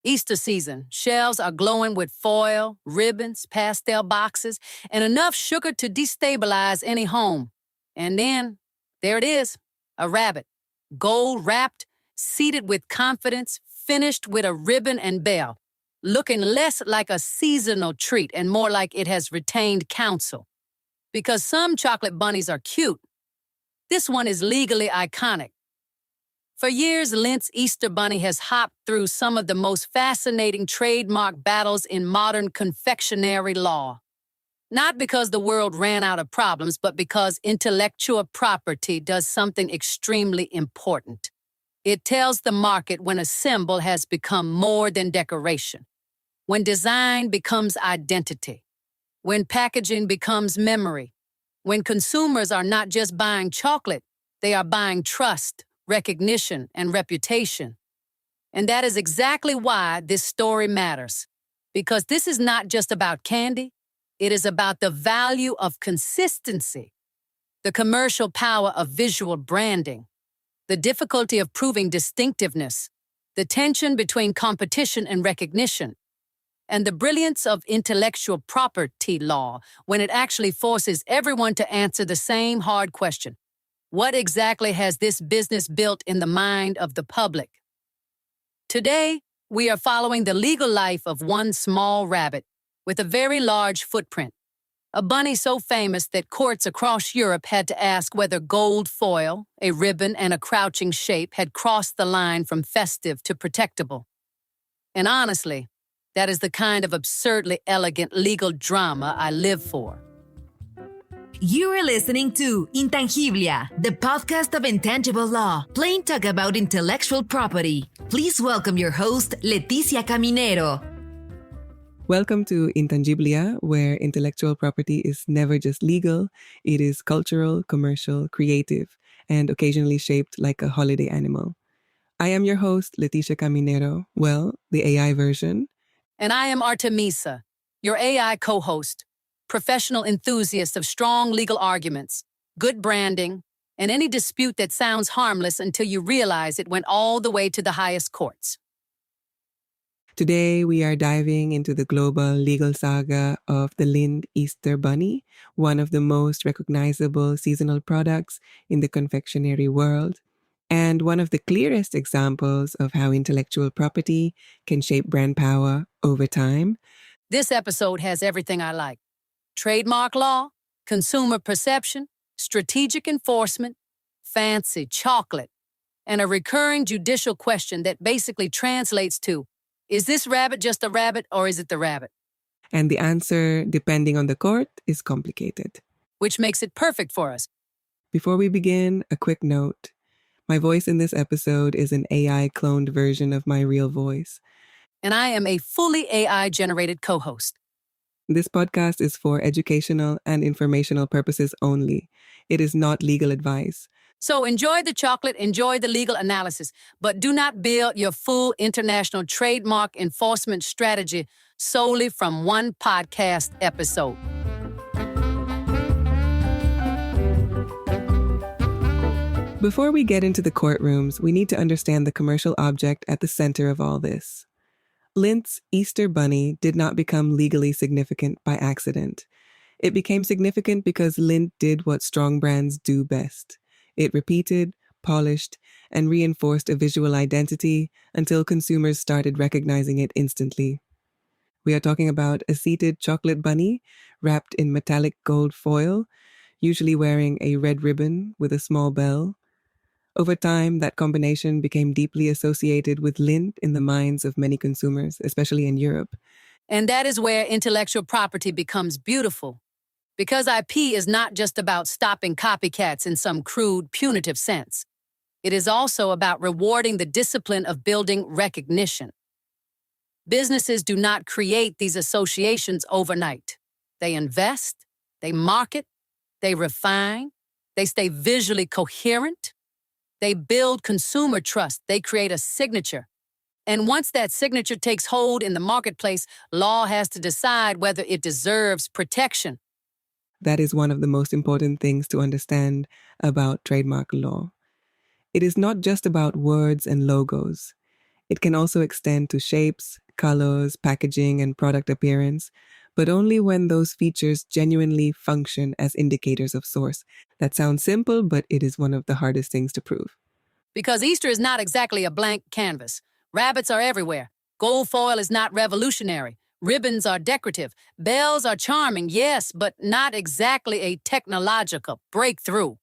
Easter season, shelves are glowing with foil, ribbons, pastel boxes, and enough sugar to destabilize any home. And then, there it is, a rabbit, gold wrapped, seated with confidence, finished with a ribbon and bell, looking less like a seasonal treat and more like it has retained counsel. Because some chocolate bunnies are cute, this one is legally iconic. For years, Lindt's Easter Bunny has hopped through some of the most fascinating trademark battles in modern confectionery law. Not because the world ran out of problems, but because intellectual property does something extremely important. It tells the market when a symbol has become more than decoration, when design becomes identity, when packaging becomes memory, when consumers are not just buying chocolate, they are buying trust, recognition, and reputation. And that is exactly why this story matters. Because this is not just about candy, it is about the value of consistency, the commercial power of visual branding, the difficulty of proving distinctiveness, the tension between competition and recognition, and the brilliance of intellectual property law when it actually forces everyone to answer the same hard question. What exactly has this business built in the mind of the public? Today, we are following the legal life of one small rabbit with a very large footprint. A bunny so famous that courts across Europe had to ask whether gold foil, a ribbon, and a crouching shape had crossed the line from festive to protectable. And honestly, that is the kind of absurdly elegant legal drama I live for. You are listening to Intangiblia, the podcast of intangible law, plain talk about intellectual property. Please welcome your host, Leticia Caminero. Welcome to Intangiblia, where intellectual property is never just legal, it is cultural, commercial, creative, and occasionally shaped like a holiday animal. I am your host, Leticia Caminero, the AI version. And I am Artemisa, your AI co-host, professional enthusiast of strong legal arguments, good branding, and any dispute that sounds harmless until you realize it went all the way to the highest courts. Today, we are diving into the global legal saga of the Lindt Easter Bunny, one of the most recognizable seasonal products in the confectionery world, and one of the clearest examples of how intellectual property can shape brand power over time. This episode has everything I like: trademark law, consumer perception, strategic enforcement, fancy chocolate, and a recurring judicial question that basically translates to, is this rabbit just a rabbit or is it the rabbit? And the answer, depending on the court, is complicated. Which makes it perfect for us. Before we begin, a quick note. My voice in this episode is an AI-cloned version of my real voice. And I am a fully AI-generated co-host. This podcast is for educational and informational purposes only. It is not legal advice. So enjoy the chocolate, enjoy the legal analysis, but do not build your full international trademark enforcement strategy solely from one podcast episode. Before we get into the courtrooms, we need to understand the commercial object at the center of all this. Lindt's Easter Bunny did not become legally significant by accident. It became significant because Lindt did what strong brands do best. It repeated, polished, and reinforced a visual identity until consumers started recognizing it instantly. We are talking about a seated chocolate bunny wrapped in metallic gold foil, usually wearing a red ribbon with a small bell. Over time, that combination became deeply associated with Lindt in the minds of many consumers, especially in Europe. And that is where intellectual property becomes beautiful. Because IP is not just about stopping copycats in some crude, punitive sense. It is also about rewarding the discipline of building recognition. Businesses do not create these associations overnight. They invest, they market, they refine, they stay visually coherent. They build consumer trust. They create a signature. And once that signature takes hold in the marketplace, law has to decide whether it deserves protection. That is one of the most important things to understand about trademark law. It is not just about words and logos. It can also extend to shapes, colors, packaging, and product appearance, but only when those features genuinely function as indicators of source. That sounds simple, but it is one of the hardest things to prove. Because Easter is not exactly a blank canvas. Rabbits are everywhere. Gold foil is not revolutionary. Ribbons are decorative. Bells are charming, yes, but not exactly a technological breakthrough.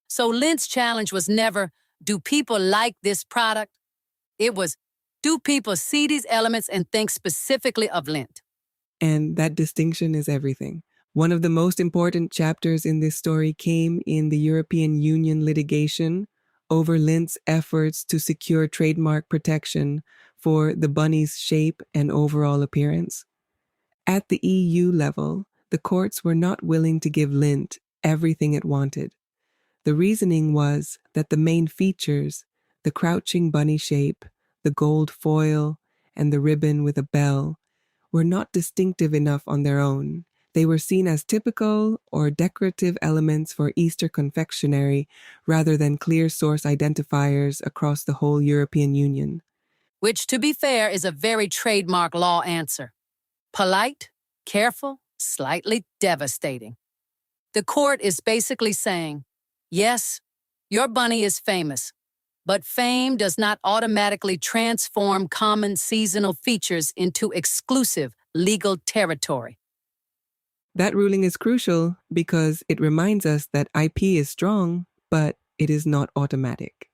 So Lindt's challenge was never, do people like this product? It was, do people see these elements and think specifically of Lindt? And that distinction is everything. One of the most important chapters in this story came in the European Union litigation over Lindt's efforts to secure trademark protection for the bunny's shape and overall appearance. At the EU level, the courts were not willing to give Lindt everything it wanted. The reasoning was that the main features, the crouching bunny shape, the gold foil, and the ribbon with a bell, were not distinctive enough on their own. They were seen as typical or decorative elements for Easter confectionery rather than clear source identifiers across the whole European Union. Which, to be fair, is a very trademark law answer. Polite, careful, slightly devastating. The court is basically saying, yes, your bunny is famous, but fame does not automatically transform common seasonal features into exclusive legal territory. That ruling is crucial because it reminds us that IP is strong, but it is not automatic.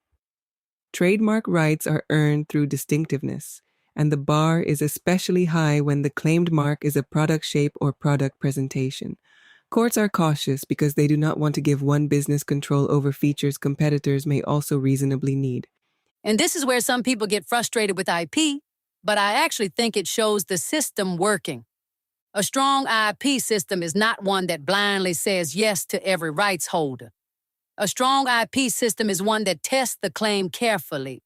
Trademark rights are earned through distinctiveness, and the bar is especially high when the claimed mark is a product shape or product presentation. Courts are cautious because they do not want to give one business control over features competitors may also reasonably need. And this is where some people get frustrated with IP, but I actually think it shows the system working. A strong IP system is not one that blindly says yes to every rights holder. A strong IP system is one that tests the claim carefully.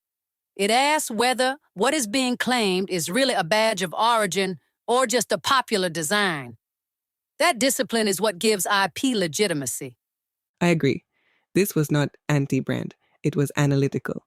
It asks whether what is being claimed is really a badge of origin or just a popular design. That discipline is what gives IP legitimacy. I agree. This was not anti-brand. It was analytical.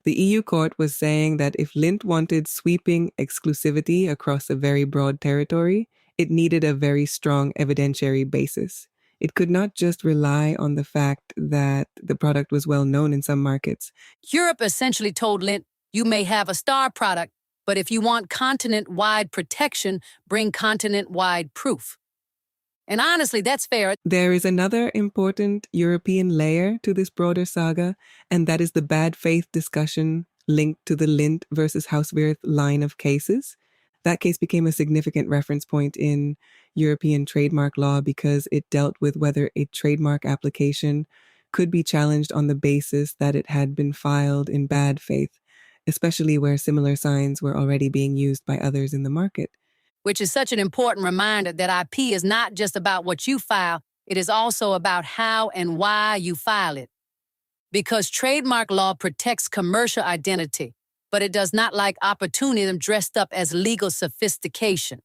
The EU court was saying that if Lindt wanted sweeping exclusivity across a very broad territory, it needed a very strong evidentiary basis. It could not just rely on the fact that the product was well known in some markets. Europe essentially told Lindt, you may have a star product, but if you want continent-wide protection, bring continent-wide proof. And honestly, that's fair. There is another important European layer to this broader saga, and that is the bad faith discussion linked to the Lindt versus Hauswirth line of cases. That case became a significant reference point in European trademark law because it dealt with whether a trademark application could be challenged on the basis that it had been filed in bad faith, especially where similar signs were already being used by others in the market. Which is such an important reminder that IP is not just about what you file, it is also about how and why you file it. Because trademark law protects commercial identity, but it does not like opportunism dressed up as legal sophistication.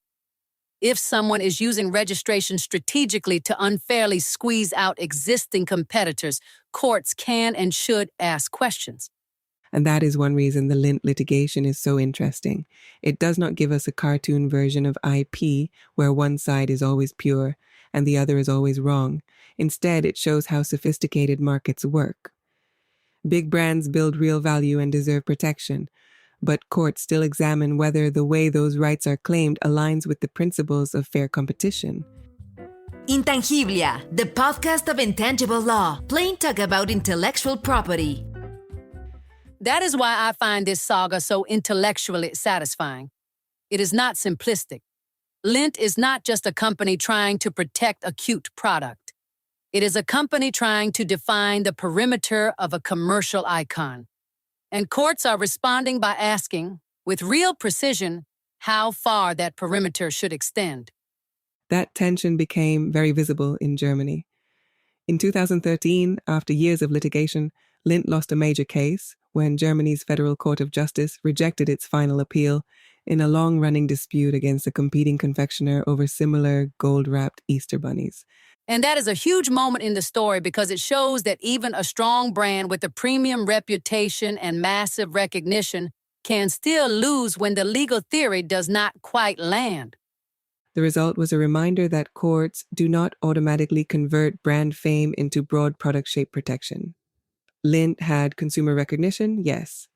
If someone is using registration strategically to unfairly squeeze out existing competitors, courts can and should ask questions. And that is one reason the Lindt litigation is so interesting. It does not give us a cartoon version of IP where one side is always pure and the other is always wrong. Instead, it shows how sophisticated markets work. Big brands build real value and deserve protection, but courts still examine whether the way those rights are claimed aligns with the principles of fair competition. Intangiblia, the podcast of intangible law, plain talk about intellectual property. That is why I find this saga so intellectually satisfying. It is not simplistic. Lindt is not just a company trying to protect a cute product. It is a company trying to define the perimeter of a commercial icon. And courts are responding by asking, with real precision, how far that perimeter should extend. That tension became very visible in Germany. In 2013, after years of litigation, Lindt lost a major case when Germany's Federal Court of Justice rejected its final appeal in a long-running dispute against a competing confectioner over similar gold-wrapped Easter bunnies. And that is a huge moment in the story because it shows that even a strong brand with a premium reputation and massive recognition can still lose when the legal theory does not quite land. The result was a reminder that courts do not automatically convert brand fame into broad product shape protection. Lindt had consumer recognition, yes,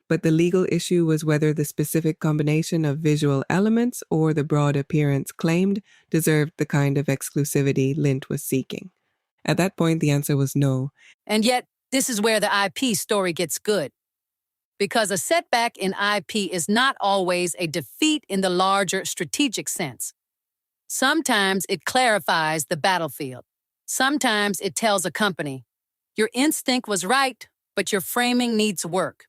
but the legal issue was whether the specific combination of visual elements or the broad appearance claimed deserved the kind of exclusivity Lindt was seeking. At that point, the answer was no. And yet, this is where the IP story gets good. Because a setback in IP is not always a defeat in the larger strategic sense. Sometimes it clarifies the battlefield. Sometimes it tells a company, your instinct was right, but your framing needs work.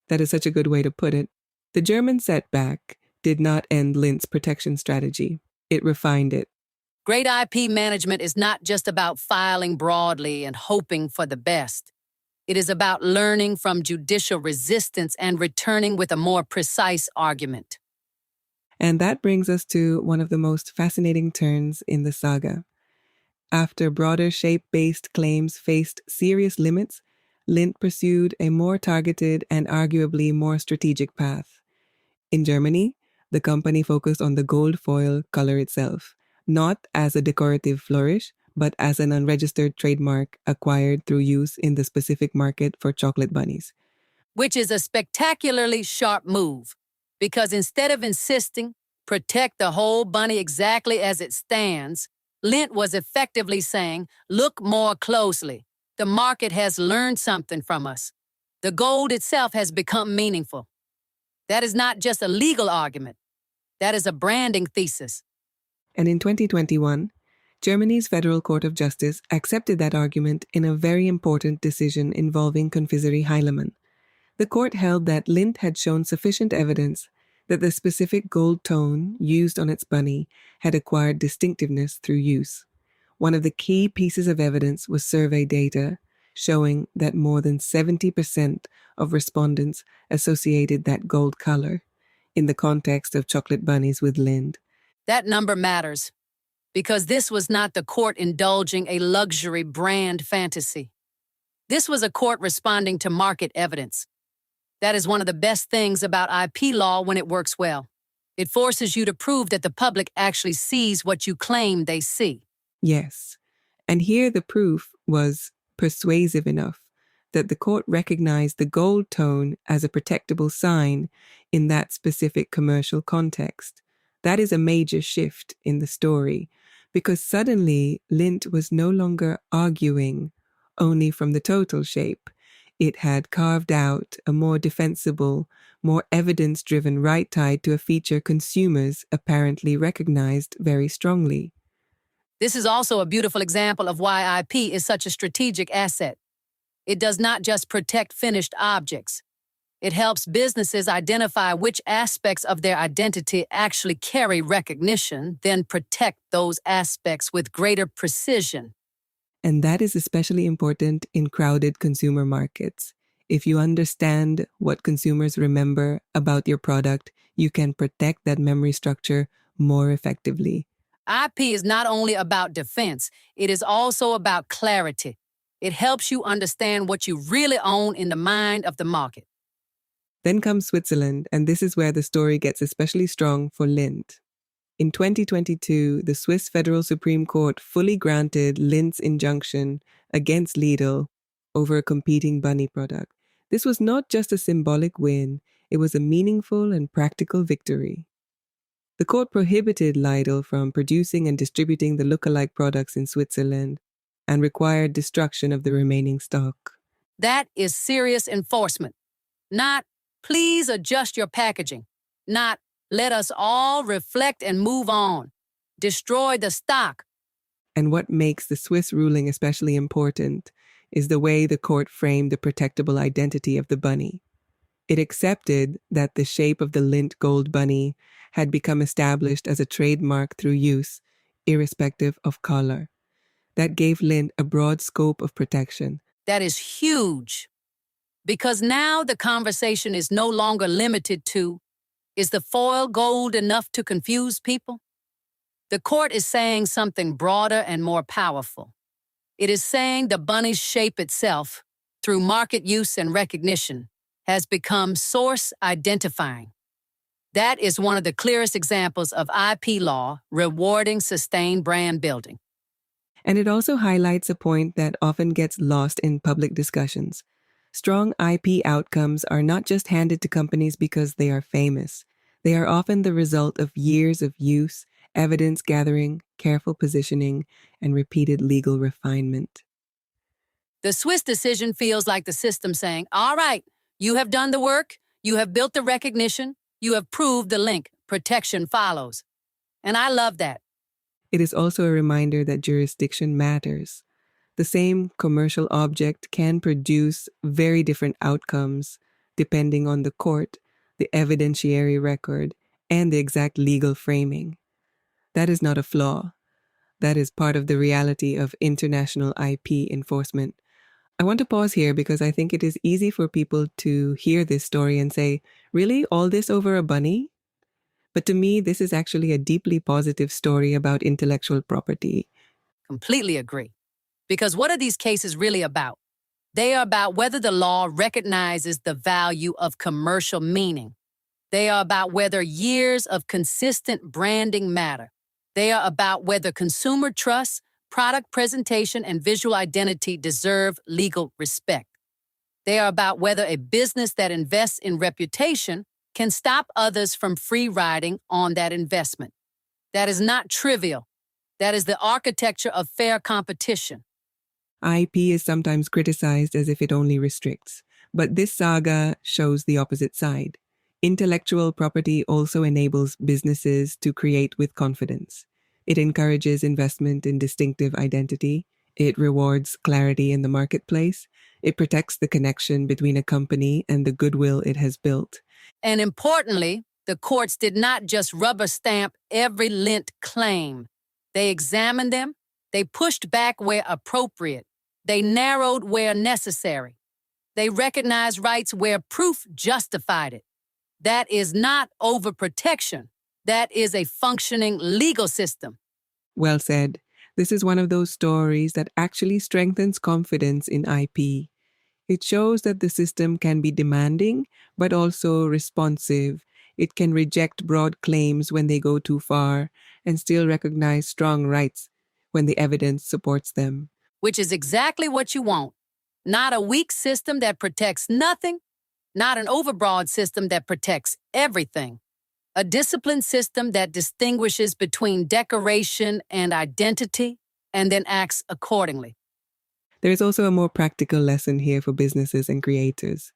That is such a good way to put it. The German setback did not end Lindt's protection strategy. It refined it. Great IP management is not just about filing broadly and hoping for the best. It is about learning from judicial resistance and returning with a more precise argument. And that brings us to one of the most fascinating turns in the saga. After broader shape-based claims faced serious limits, Lindt pursued a more targeted and arguably more strategic path. In Germany, the company focused on the gold foil color itself, not as a decorative flourish, but as an unregistered trademark acquired through use in the specific market for chocolate bunnies. Which is a spectacularly sharp move, because instead of insisting, protect the whole bunny exactly as it stands, Lindt was effectively saying, look more closely. The market has learned something from us. The gold itself has become meaningful. That is not just a legal argument. That is a branding thesis. And in 2021, Germany's Federal Court of Justice accepted that argument in a very important decision involving Confiserie Heilemann. The court held that Lindt had shown sufficient evidence that the specific gold tone used on its bunny had acquired distinctiveness through use. One of the key pieces of evidence was survey data showing that more than 70% of respondents associated that gold color in the context of chocolate bunnies with Lindt. That number matters because this was not the court indulging a luxury brand fantasy. This was a court responding to market evidence. That is one of the best things about IP law when it works well. It forces you to prove that the public actually sees what you claim they see. Yes, and here the proof was persuasive enough that the court recognized the gold tone as a protectable sign in that specific commercial context. That is a major shift in the story, because suddenly Lindt was no longer arguing only from the total shape. It had carved out a more defensible, more evidence-driven right tied to a feature consumers apparently recognized very strongly. This is also a beautiful example of why IP is such a strategic asset. It does not just protect finished objects. It helps businesses identify which aspects of their identity actually carry recognition, then protect those aspects with greater precision. And that is especially important in crowded consumer markets. If you understand what consumers remember about your product, you can protect that memory structure more effectively. IP is not only about defense, it is also about clarity. It helps you understand what you really own in the mind of the market. Then comes Switzerland, and this is where the story gets especially strong for Lindt. In 2022, the Swiss Federal Supreme Court fully granted Lindt's injunction against Lidl over a competing bunny product. This was not just a symbolic win, it was a meaningful and practical victory. The court prohibited Lidl from producing and distributing the lookalike products in Switzerland and required destruction of the remaining stock. That is serious enforcement. Not, please adjust your packaging. Not, let us all reflect and move on. Destroy the stock. And what makes the Swiss ruling especially important is the way the court framed the protectable identity of the bunny. It accepted that the shape of the Lindt gold bunny had become established as a trademark through use, irrespective of color. That gave Lindt a broad scope of protection. That is huge. Because now the conversation is no longer limited to, is the foil gold enough to confuse people? The court is saying something broader and more powerful. It is saying the bunny's shape itself, through market use and recognition, has become source identifying. That is one of the clearest examples of IP law rewarding sustained brand building. And it also highlights a point that often gets lost in public discussions. Strong IP outcomes are not just handed to companies because they are famous. They are often the result of years of use, evidence gathering, careful positioning, and repeated legal refinement. The Swiss decision feels like the system saying, all right, you have done the work, you have built the recognition, you have proved the link, protection follows. And I love that. It is also a reminder that jurisdiction matters. The same commercial object can produce very different outcomes depending on the court, the evidentiary record, and the exact legal framing. That is not a flaw. That is part of the reality of international IP enforcement. I want to pause here because I think it is easy for people to hear this story and say, really, all this over a bunny? But to me, this is actually a deeply positive story about intellectual property. Completely agree. Because what are these cases really about? They are about whether the law recognizes the value of commercial meaning. They are about whether years of consistent branding matter. They are about whether consumer trust, product presentation, and visual identity deserve legal respect. They are about whether a business that invests in reputation can stop others from free riding on that investment. That is not trivial. That is the architecture of fair competition. IP is sometimes criticized as if it only restricts, but this saga shows the opposite side. Intellectual property also enables businesses to create with confidence. It encourages investment in distinctive identity. It rewards clarity in the marketplace. It protects the connection between a company and the goodwill it has built. And importantly, the courts did not just rubber stamp every Lindt claim. They examined them. They pushed back where appropriate. They narrowed where necessary. They recognized rights where proof justified it. That is not overprotection. That is a functioning legal system. Well said. This is one of those stories that actually strengthens confidence in IP. It shows that the system can be demanding, but also responsive. It can reject broad claims when they go too far and still recognize strong rights when the evidence supports them. Which is exactly what you want. Not a weak system that protects nothing, not an overbroad system that protects everything. A disciplined system that distinguishes between decoration and identity and then acts accordingly. There is also a more practical lesson here for businesses and creators.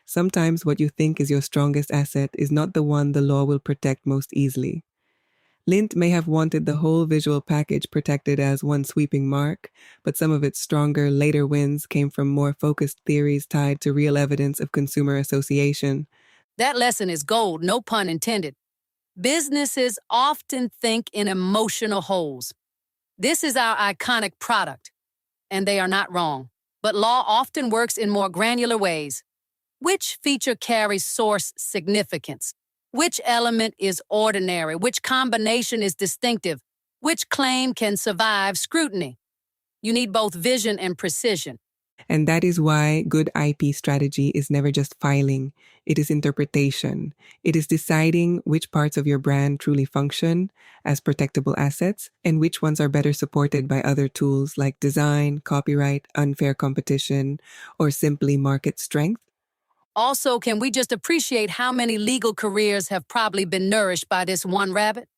Sometimes what you think is your strongest asset is not the one the law will protect most easily. Lindt may have wanted the whole visual package protected as one sweeping mark, but some of its stronger later wins came from more focused theories tied to real evidence of consumer association. That lesson is gold, no pun intended. Businesses often think in emotional wholes. This is our iconic product, and they are not wrong. But law often works in more granular ways. Which feature carries source significance? Which element is ordinary? Which combination is distinctive? Which claim can survive scrutiny? You need both vision and precision. And that is why good IP strategy is never just filing. It is interpretation. It is deciding which parts of your brand truly function as protectable assets and which ones are better supported by other tools like design, copyright, unfair competition, or simply market strength. Also, can we just appreciate how many legal careers have probably been nourished by this one rabbit?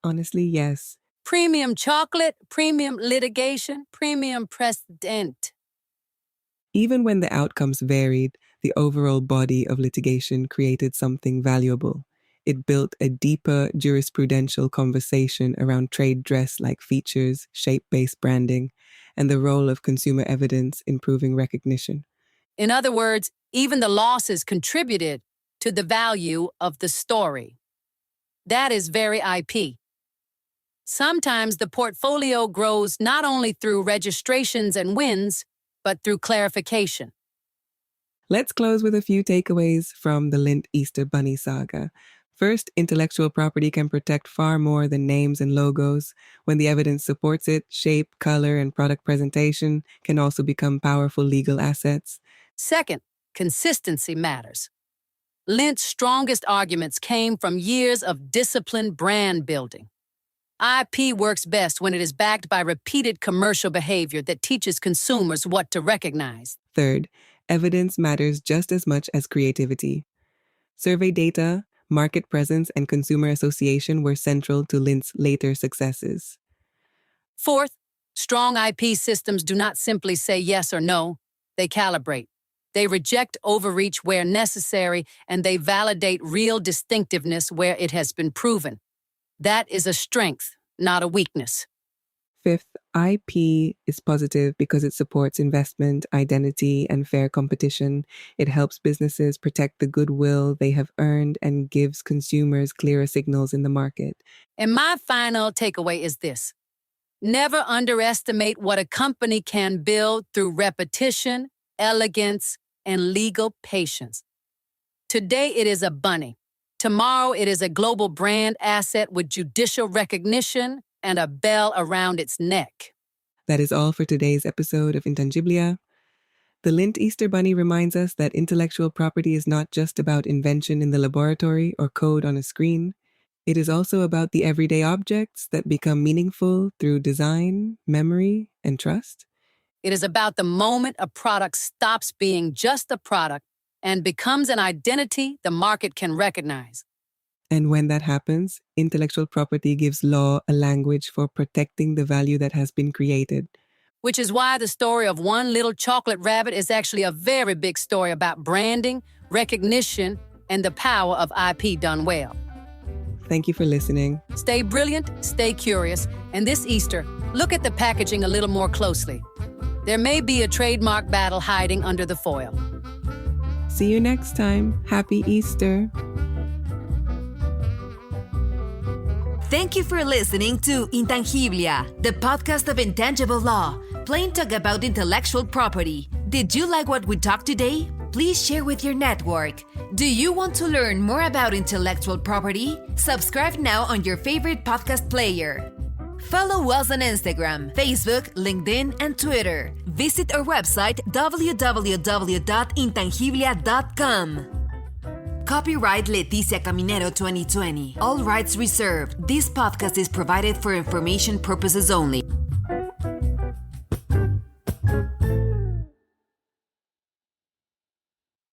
Honestly, yes. Premium chocolate, premium litigation, premium precedent. Even when the outcomes varied, the overall body of litigation created something valuable. It built a deeper jurisprudential conversation around trade dress-like features, shape-based branding, and the role of consumer evidence in proving recognition. In other words, even the losses contributed to the value of the story. That is very IP. Sometimes the portfolio grows not only through registrations and wins, but through clarification. Let's close with a few takeaways from the Lindt Easter Bunny saga. First, intellectual property can protect far more than names and logos. When the evidence supports it, shape, color, and product presentation can also become powerful legal assets. Second, consistency matters. Lindt's strongest arguments came from years of disciplined brand building. IP works best when it is backed by repeated commercial behavior that teaches consumers what to recognize. Third, evidence matters just as much as creativity. Survey data, market presence, and consumer association were central to Lindt's later successes. Fourth, strong IP systems do not simply say yes or no, they calibrate. They reject overreach where necessary, and they validate real distinctiveness where it has been proven. That is a strength, not a weakness. Fifth, IP is positive because it supports investment, identity, and fair competition. It helps businesses protect the goodwill they have earned and gives consumers clearer signals in the market. And my final takeaway is this. Never underestimate what a company can build through repetition, elegance, and legal patience. Today it is a bunny. Tomorrow it is a global brand asset with judicial recognition and a bell around its neck. That is all for today's episode of Intangiblia. The Lindt Easter Bunny reminds us that intellectual property is not just about invention in the laboratory or code on a screen. It is also about the everyday objects that become meaningful through design, memory, and trust. It is about the moment a product stops being just a product and becomes an identity the market can recognize. And when that happens, intellectual property gives law a language for protecting the value that has been created. Which is why the story of one little chocolate rabbit is actually a very big story about branding, recognition, and the power of IP done well. Thank you for listening. Stay brilliant, stay curious, and this Easter, look at the packaging a little more closely. There may be a trademark battle hiding under the foil. See you next time. Happy Easter. Thank you for listening to Intangiblia, the podcast of intangible law, plain talk about intellectual property. Did you like what we talked today? Please share with your network. Do you want to learn more about intellectual property? Subscribe now on your favorite podcast player. Follow us on Instagram, Facebook, LinkedIn, and Twitter. Visit our website www.intangiblia.com. Copyright Leticia Caminero 2020. All rights reserved. This podcast is provided for information purposes only.